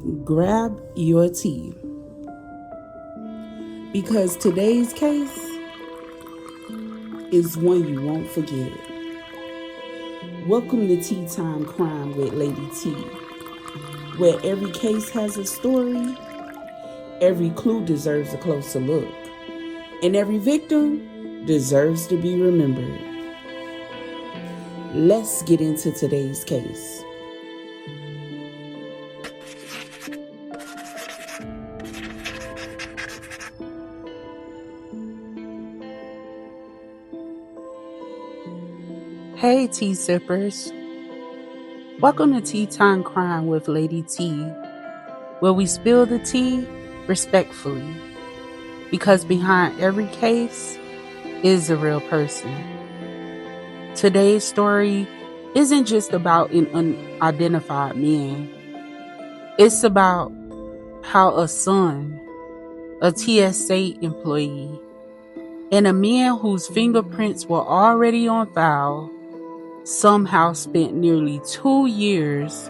grab your tea, because today's case is one you won't forget. Welcome to Tea Time Crime with Lady T, where every case has a story, every clue deserves a closer look, and every victim deserves to be remembered. Let's get into today's case. Hey, tea sippers. Welcome to Tea Time Crime with Lady T, where we spill the tea respectfully, because behind every case is a real person. Today's story isn't just about an unidentified man. It's about how a son, a TSA employee, and a man whose fingerprints were already on file somehow spent nearly 2 years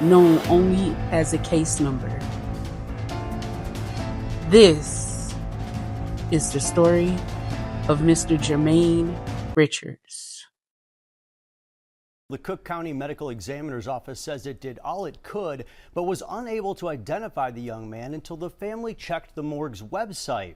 known only as a case number. This is the story of Mr. Jermaine Richards. The Cook County Medical Examiner's Office says it did all it could, but was unable to identify the young man until the family checked the morgue's website.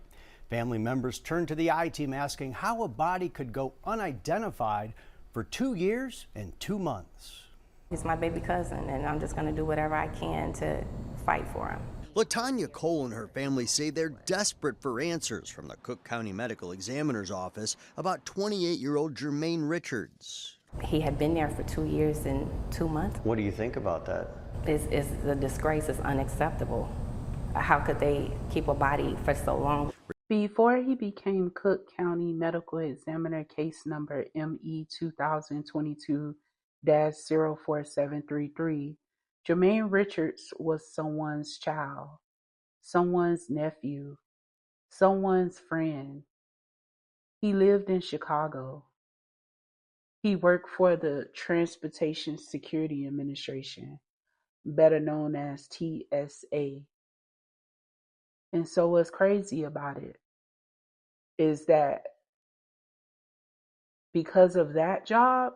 Family members turned to the I-Team asking how a body could go unidentified for 2 years and 2 months. He's my baby cousin, and I'm just going to do whatever I can to fight for him. LaTanya Cole and her family say they're desperate for answers from the Cook County Medical Examiner's Office about 28-year-old Jermaine Richards. He had been there for 2 years and 2 months. What do you think about that? It's the disgrace is unacceptable. How could they keep a body for so long? Before he became Cook County Medical Examiner case number ME 2022-04733, Jermaine Richards was someone's child, someone's nephew, someone's friend. He lived in Chicago. He worked for the Transportation Security Administration, better known as TSA. And so what's crazy about it is that because of that job,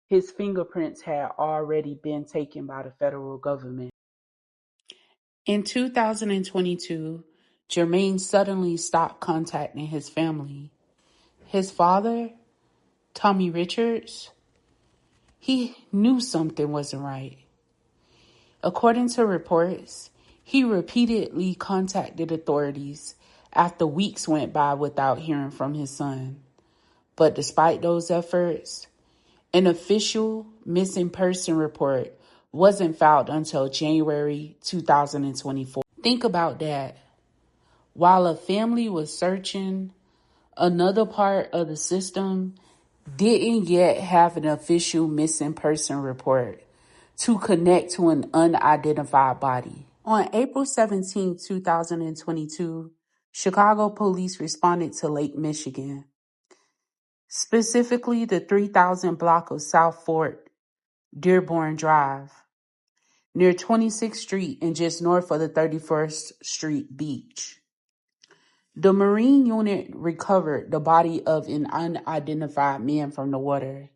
his fingerprints had already been taken by the federal government. In 2022, Jermaine suddenly stopped contacting his family. His father, Tommy Richards, he knew something wasn't right. According to reports, he repeatedly contacted authorities after weeks went by without hearing from his son. But despite those efforts, an official missing person report wasn't filed until January 2024. Think about that. While a family was searching, another part of the system didn't yet have an official missing person report to connect to an unidentified body. On April 17, 2022, Chicago police responded to Lake Michigan, specifically the 3000 block of South Fort Dearborn Drive, near 26th Street and just north of the 31st Street beach. The Marine unit recovered the body of an unidentified man from the water.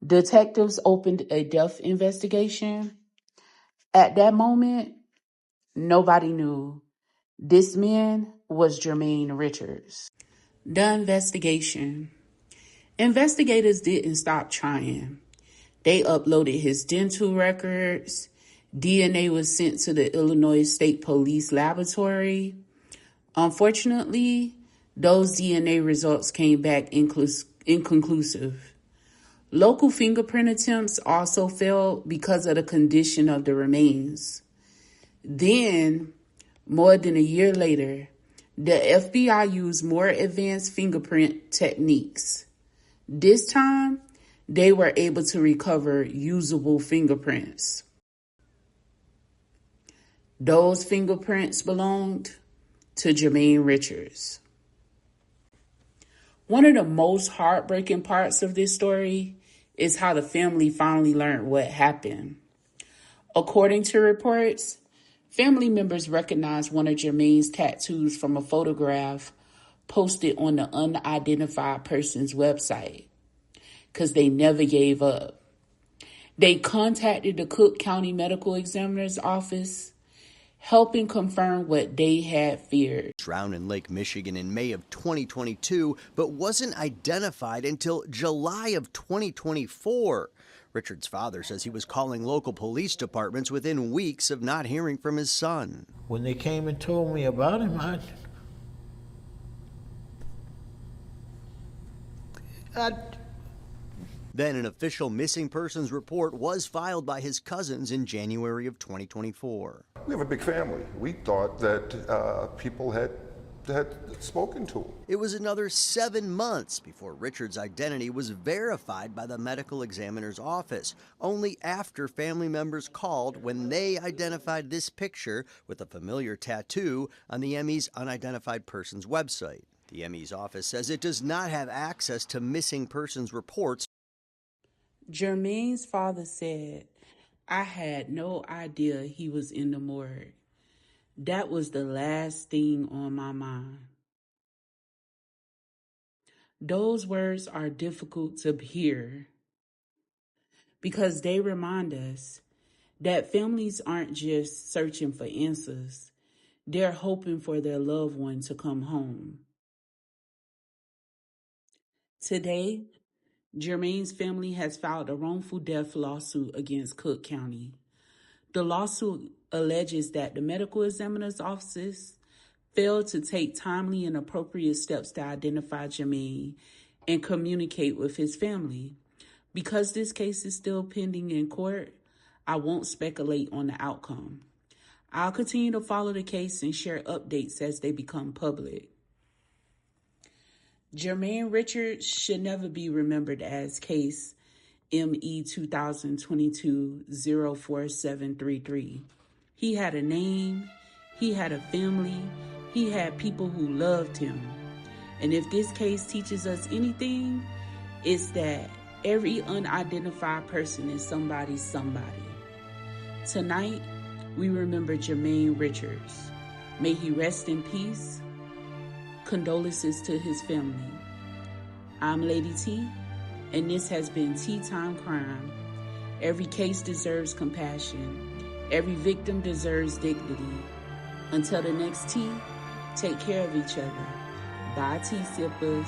Detectives opened a death investigation. At that moment, nobody knew. This man was Jermaine Richards. The investigation. Investigators didn't stop trying. They uploaded his dental records. DNA was sent to the Illinois State Police Laboratory. Unfortunately, those DNA results came back inconclusive. Local fingerprint attempts also failed because of the condition of the remains. Then, more than a year later, the FBI used more advanced fingerprint techniques. This time, they were able to recover usable fingerprints. Those fingerprints belonged to Jermaine Richards. One of the most heartbreaking parts of this story is how the family finally learned what happened. According to reports, family members recognized one of Jermaine's tattoos from a photograph posted on the unidentified person's website because they never gave up. They contacted the Cook County Medical Examiner's office, helping confirm what they had feared. Drowned in Lake Michigan in May of 2022, but wasn't identified until July of 2024. Richard's father says he was calling local police departments within weeks of not hearing from his son. When they came and told me about him, Then an official missing persons report was filed by his cousins in January of 2024. We have a big family. We thought that people had spoken to him. It was another 7 months before Richard's identity was verified by the medical examiner's office, only after family members called when they identified this picture with a familiar tattoo on the ME's Unidentified Persons website. The ME's office says it does not have access to missing persons reports. Jermaine's father said, "I had no idea he was in the morgue. That was the last thing on my mind." Those words are difficult to hear because they remind us that families aren't just searching for answers. They're hoping for their loved one to come home. Today, Jermaine's family has filed a wrongful death lawsuit against Cook County. The lawsuit alleges that the medical examiner's office failed to take timely and appropriate steps to identify Jermaine and communicate with his family. Because this case is still pending in court, I won't speculate on the outcome. I'll continue to follow the case and share updates as they become public. Jermaine Richards should never be remembered as case ME 2022-04733. He had a name, he had a family, he had people who loved him. And if this case teaches us anything, it's that every unidentified person is somebody's somebody. Tonight, we remember Jermaine Richards. May he rest in peace. Condolences to his family. I'm LadyTea, and this has been Tea Time Crime. Every case deserves compassion. Every victim deserves dignity. Until the next tea, take care of each other. Bye, tea sippers.